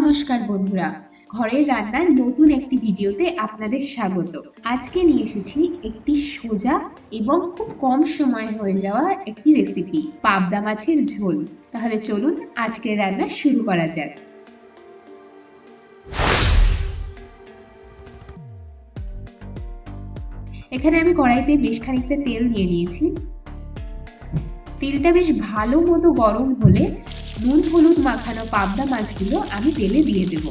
নমস্কার বন্ধুরা, ঘরের রান্নার নতুন একটি ভিডিওতে আপনাদের স্বাগত। আজকে নিয়ে এসেছি একটি সোজা এবং খুব কম সময় হয়ে যাওয়া একটি রেসিপি, পাবদা মাছের ঝোল। তাহলে চলুন আজকের রান্না শুরু করা যাক। এখানে আমি কড়াইতে বেশ খানিকটা তেল দিয়ে নিয়েছি। তেলটা বেশ ভালো মতো গরম হলে নুন হলুদ মাখানো পাবদা মাছগুলো আমি তেলে দিয়ে দেব।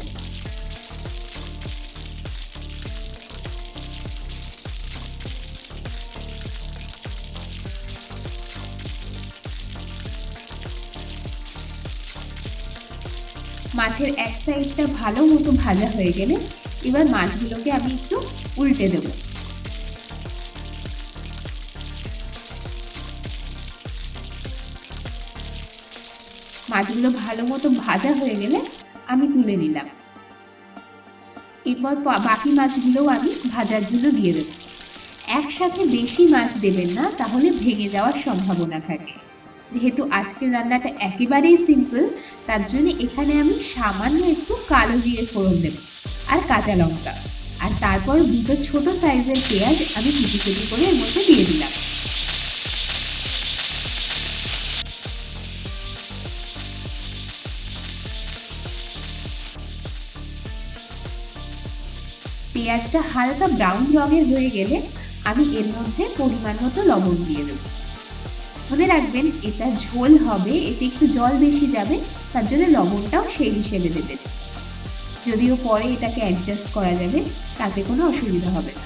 মাছের এক সাইডটা ভালো মতো ভাজা হয়ে গেলে এবার মাছগুলোকে আমি একটু উল্টে দেব। মাছগুলো ভালো মতো ভাজা হয়ে গেলে আমি তুলে নিলাম। এরপর বাকি মাছগুলোও আমি ভাজার জন্য দিয়ে দেব। একসাথে বেশি মাছ দেবেন না, তাহলে ভেঙে যাওয়ার সম্ভাবনা থাকে। যেহেতু আজকের রান্নাটা একেবারেই সিম্পল, তার জন্য এখানে আমি সামান্য একটু কালো জিরে ফোড়ন দেব আর কাঁচা লঙ্কা, আর তারপর দুটো ছোট সাইজের পেঁয়াজ আমি কুচি কুচি করে এর মধ্যে দিয়ে দিলাম। পেঁয়াজটা হালকা ব্রাউন রঙের হয়ে গেলে আমি এর মধ্যে পরিমাণ মতো লবণ দিয়ে দেব। মনে রাখবেন এটা ঝোল হবে, এতে একটু জল বেশি যাবে, তার জন্য লবণটাও সেই হিসেবে দেবেন। যদিও পরে এটাকে অ্যাডজাস্ট করা যাবে, তাতে কোনো অসুবিধা হবে না।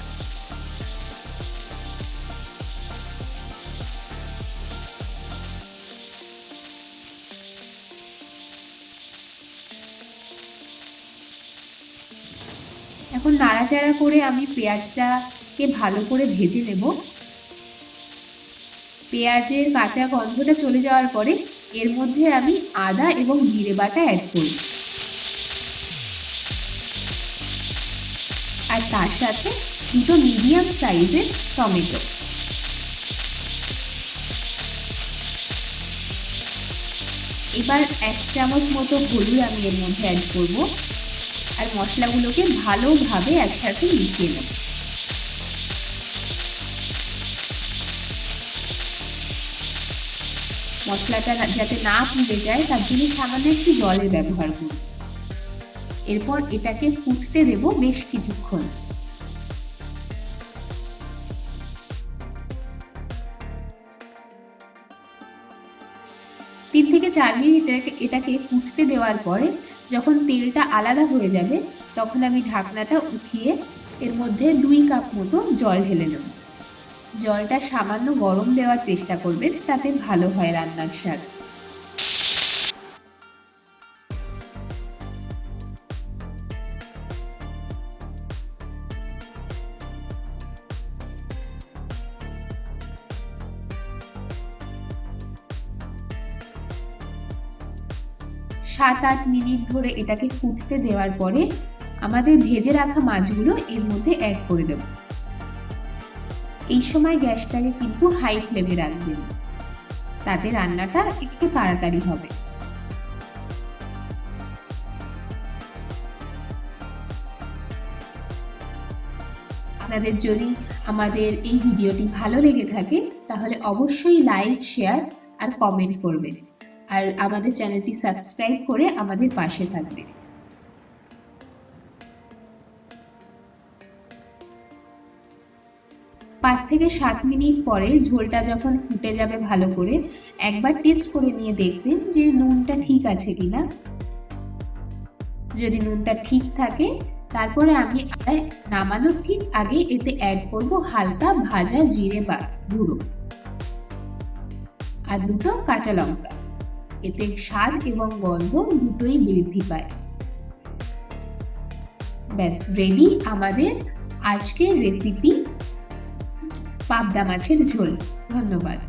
এখন নাড়াচাড়া করে আমি পেঁয়াজটাকে ভালো করে ভেজে নেব। পেঁয়াজের কাঁচা গন্ধটা চলে যাওয়ার পরে এর মধ্যে আমি আদা এবং জিরে বাটা অ্যাড করব, আর তার সাথে দুটো মিডিয়াম সাইজের টমেটো। এবার 1 চামচ মতো হলুদ আমি এর মধ্যে অ্যাড করব, আর মশলাগুলোকে ভালোভাবে একসাথে মিশিয়ে নেব। মশলাটা যাতে না পুড়ে যায় তার জন্য সামান্য একটু জলের ব্যবহার করব। এরপর এটাকে ফুটতে দেব বেশ কিছুক্ষণ। তিন থেকে 4 মিনিট এটাকে ফুটতে দেওয়ার পরে যখন তেলটা আলাদা হয়ে যাবে, তখন আমি ঢাকনাটা উঠিয়ে এর মধ্যে 2 কাপ মতো জল ঢেলে নেব। জলটা সামান্য গরম দেওয়ার চেষ্টা করবেন, তাতে ভালো হয় রান্নার স্বাদ। সাত 8 মিনিট ধরে এটাকে ফুটতে দেওয়ার পরে আমাদের ভেজে রাখা মাছগুলো এর মধ্যে অ্যাড করে দেব। এই সময় গ্যাসটাকে কিন্তু হাই ফ্লেমে রাখবেন, তাতে রান্নাটা একটু তাড়াতাড়ি হবে। আপনাদের যদি আমাদের এই ভিডিওটি ভালো লেগে থাকে তাহলে অবশ্যই লাইক, শেয়ার আর কমেন্ট করবেন, আর আমাদের চ্যানেলটি সাবস্ক্রাইব করে আমাদের পাশে থাকবেন। 5 থেকে 7 মিনিট পরে ঝোলটা যখন ফুটে যাবে ভালো করে, একবার টেস্ট করে নিয়ে দেখবেন যে নুনটা ঠিক আছে কিনা। যদি নুনটা ঠিক থাকে, তারপরে আমি নামানোর ঠিক আগে এতে অ্যাড করব হালকা ভাজা জিরে গুঁড়ো আর দুটো কাঁচা লঙ্কা। এতে স্বাদ এবং গন্ধ দুটোই বৃদ্ধি পায়। ব্যাস রেডি আমাদের আজকের রেসিপি, পাবদা মাছের ঝোল। ধন্যবাদ।